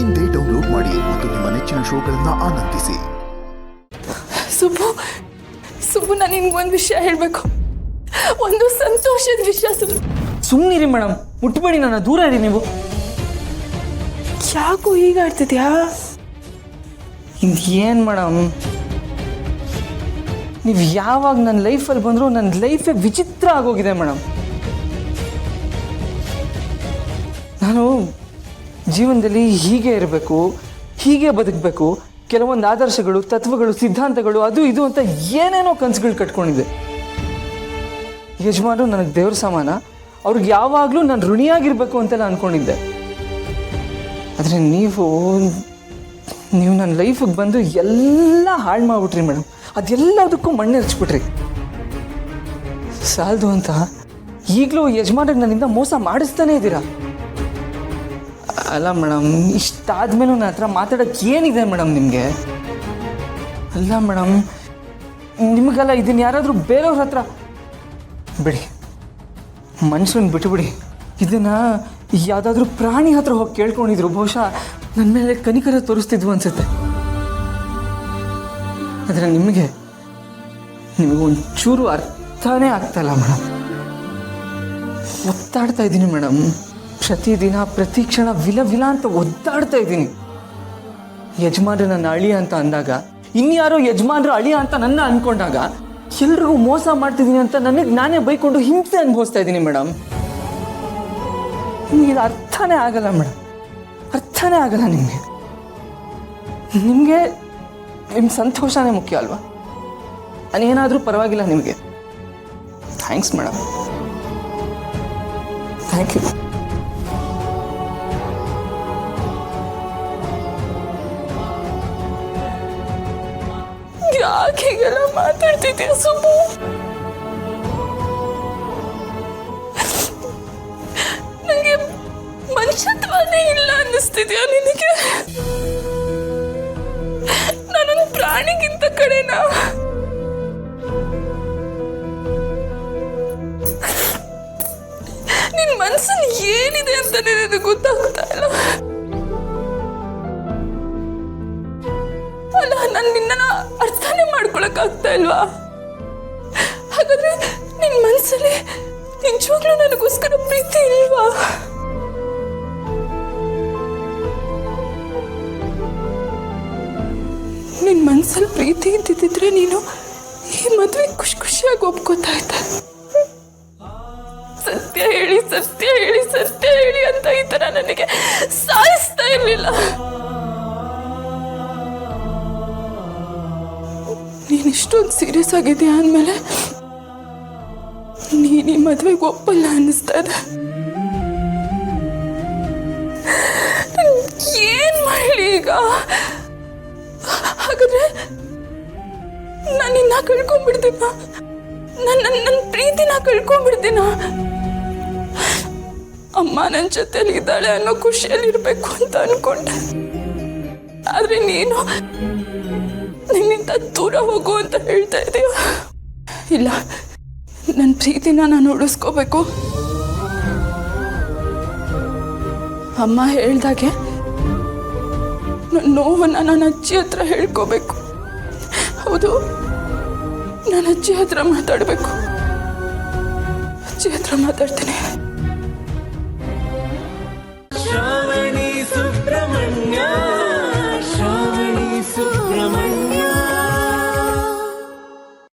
ಇಂದೇ ಡೌನ್ಲೋಡ್ ಮಾಡಿ ಮತ್ತು ನಿಮ್ಮ ನೆಚ್ಚಿನ ಶೋಗಳನ್ನು ಆನಂದಿಸಿ. ಸುಬ್ಬು ನಾನು ನಿಮ್ಗೊಂದು ವಿಷಯ ಹೇಳಬೇಕು, ಒಂದು ಸಂತೋಷದ ವಿಷಯ. ಸುಮ್ಮನಿರಿ ಮೇಡಮ್, ಮುಟ್ಬೇಡಿ, ನನ್ನ ದೂರ ಇರಿ ನೀವು. ಯಾಕೋ ಹೀಗಾಡ್ತಿದ್ಯಾ? ಏನು ಮೇಡಮ್, ನೀವು ಯಾವಾಗ ನನ್ನ ಲೈಫಲ್ಲಿ ಬಂದರೂ ನನ್ನ ಲೈಫೇ ವಿಚಿತ್ರ ಆಗೋಗಿದೆ ಮೇಡಮ್. ನಾನು ಜೀವನದಲ್ಲಿ ಹೀಗೆ ಇರಬೇಕು, ಹೀಗೆ ಬದುಕಬೇಕು, ಕೆಲವೊಂದು ಆದರ್ಶಗಳು, ತತ್ವಗಳು, ಸಿದ್ಧಾಂತಗಳು, ಅದು ಇದು ಅಂತ ಏನೇನೋ ಕನಸುಗಳು ಕಟ್ಕೊಂಡಿದ್ದೆ. ಯಜಮಾನರು ನನಗೆ ದೇವ್ರ ಸಮಾನ, ಅವ್ರಿಗೆ ಯಾವಾಗಲೂ ನಾನು ಋಣಿಯಾಗಿರಬೇಕು ಅಂತೆಲ್ಲ ಅಂದ್ಕೊಂಡಿದ್ದೆ. ಆದರೆ ನೀವು ನನ್ನ ಲೈಫಿಗೆ ಬಂದು ಎಲ್ಲ ಹಾಳು ಮಾಡಿಬಿಟ್ರಿ ಮೇಡಮ್. ಅದೆಲ್ಲದಕ್ಕೂ ಮಣ್ಣು ಹಚ್ಬಿಟ್ರಿ. ಸಾಲದು ಅಂತ ಈಗಲೂ ಯಜಮಾನ್ರಿಗೆ ನನ್ನಿಂದ ಮೋಸ ಮಾಡಿಸ್ತಾನೇ ಇದ್ದೀರಾ. ಅಲ್ಲ ಮೇಡಮ್, ಇಷ್ಟಾದ್ಮೇಲೂ ನನ್ನ ಹತ್ರ ಮಾತಾಡೋಕ್ಕೆ ಏನಿದೆ ಮೇಡಮ್ ನಿಮಗೆ? ಅಲ್ಲ ಮೇಡಮ್, ನಿಮಗಲ್ಲ, ಇದನ್ನು ಯಾರಾದರೂ ಬೇರೆಯವ್ರ ಹತ್ರ ಬಿಡಿ, ಮನುಷ್ಯರನ್ನ ಬಿಟ್ಟುಬಿಡಿ. ಇದನ್ನು ಯಾವುದಾದ್ರೂ ಪ್ರಾಣಿ ಹತ್ರ ಹೋಗಿ ಕೇಳ್ಕೊಂಡಿದ್ರು ಬಹುಶಃ ನನ್ನ ಮೇಲೆ ಕನಿಕರ ತೋರಿಸ್ತಿದ್ವು ಅನ್ಸುತ್ತೆ. ಆದರೆ ನಿಮಗೆ ಒಂಚೂರು ಅರ್ಥನೇ ಆಗ್ತಾಯಿಲ್ಲ ಮೇಡಮ್. ಒತ್ತಾಡ್ತಾ ಇದ್ದೀನಿ ಮೇಡಮ್, ಪ್ರತಿದಿನ ಪ್ರತಿ ಕ್ಷಣ ವಿಲ ಅಂತ ಒದ್ದಾಡ್ತಾ ಇದ್ದೀನಿ. ಯಜಮಾನ್ರು ನನ್ನ ಅಳಿಯ ಅಂತ ಅಂದಾಗ, ಇನ್ಯಾರೋ ಯಜಮಾನ್ರು ಅಳಿಯ ಅಂತ ನನ್ನ ಅಂದ್ಕೊಂಡಾಗ, ಎಲ್ರಿಗೂ ಮೋಸ ಮಾಡ್ತಿದ್ದೀನಿ ಅಂತ ನನಗೆ ನಾನೇ ಬೈಕೊಂಡು ಹಿಂಸೆ ಅನುಭವಿಸ್ತಾ ಇದ್ದೀನಿ ಮೇಡಮ್. ನಿಮಗೆ ಇದು ಅರ್ಥನೇ ಆಗಲ್ಲ ಮೇಡಮ್, ಅರ್ಥನೇ ಆಗಲ್ಲ ನಿಮಗೆ. ನಿಮ್ಮ ಸಂತೋಷನೇ ಮುಖ್ಯ ಅಲ್ವಾ? ನಾನೇನಾದರೂ ಪರವಾಗಿಲ್ಲ ನಿಮಗೆ. Thanks madam, thank you. ಯಾಕೆ ಹೀಗೆಲ್ಲ ಮಾತಾಡ್ತಿದ್ಯಾ ಸುಬ್ಬು? ನನಗೆ ಮನುಷ್ಯತ್ವನೇ ಇಲ್ಲ ಅನ್ನಿಸ್ತಿದ್ಯಾ ನಿನಗೆ? ನಾನೊಂದು ಪ್ರಾಣಿಗಿಂತ ಕಡೆನಾ? ನಿನ್ ಮನಸ್ಸಲ್ಲಿ ಏನಿದೆ ಅಂತ ನನಗೆ ಗೊತ್ತಾಗ್ತಾ ಇಲ್ಲ. ಅಲ್ಲ, ನಾನು ನಿನ್ನನ್ನ ಅರ್ಥನೇ ಮಾಡ್ಕೊಳಕ್ಕಾಗ್ತಾ ಇಲ್ವಾ? ಹಾಗಾದ್ರೆ ನಿನ್ ಮನಸ್ಸಲ್ಲಿ ನಿಜವಾಗ್ಲೂ ನನಗೋಸ್ಕರ ಪ್ರೀತಿ ಇಲ್ವಾ? ನಿನ್ ಮನಸ್ಸಲ್ಲಿ ಪ್ರೀತಿ ಇದ್ದಿದ್ರೆ ನೀನು ಈ ಮದುವೆ ಖುಷಿಯಾಗಿ ಒಪ್ಕೋತಾ ಇದ್ದೆ. ಸತ್ಯ ಹೇಳಿ ಅಂತ ಈ ತರ ನನಗೆ ಸಾಯಿಸ್ತಾ ಇರ್ಲಿಲ್ಲ. ನೀನ್ ಇಷ್ಟೊಂದು ಸೀರಿಯಸ್ ಆಗಿದ್ಯಾ ಅಂದಮೇಲೆ ನೀನ್ ಈ ಮದ್ವೆಗೆ ಒಪ್ಪಲ್ಲ ಅನ್ನಿಸ್ತಾ ಇದೆ. ಏನ್ ಮಾಡಲಿ ಈಗ? ಹಾಗಾದ್ರೆ ನಾನು ನಿನ್ನ ಕಳ್ಕೊಂಡ್ಬಿಡ್ತೀನ? ನನ್ನ ಪ್ರೀತಿನ ಕಳ್ಕೊಂಡ್ಬಿಡ್ತೀನ? ಅಮ್ಮ ನನ್ನ ಜೊತೆಲಿ ಇದ್ದಾಳೆ ಅನ್ನೋ ಖುಷಿಯಲ್ಲಿರ್ಬೇಕು ಅಂತ ಅನ್ಕೊಂಡೆ. ಆದ್ರೆ ನೀನು ನಿನ್ನಿಂದ ದೂರ ಹೋಗು ಅಂತ ಹೇಳ್ತಾ ಇದೀಯ. ಇಲ್ಲ, ನನ್ನ ಪ್ರೀತಿನ ನಾನು ಉಳಿಸ್ಕೋಬೇಕು. ಅಮ್ಮ ಹೇಳ್ದಾಗೆ ನನ್ನ ನೋವನ್ನ ನನ್ನ ಅಜ್ಜಿ ಹತ್ರ ಹೇಳ್ಕೋಬೇಕು. ಹೌದು, ನಾನು ಅಜ್ಜಿ ಹತ್ರ ಮಾತಾಡಬೇಕು. ಅಜ್ಜಿ ಹತ್ರ ಮಾತಾಡ್ತೀನಿ.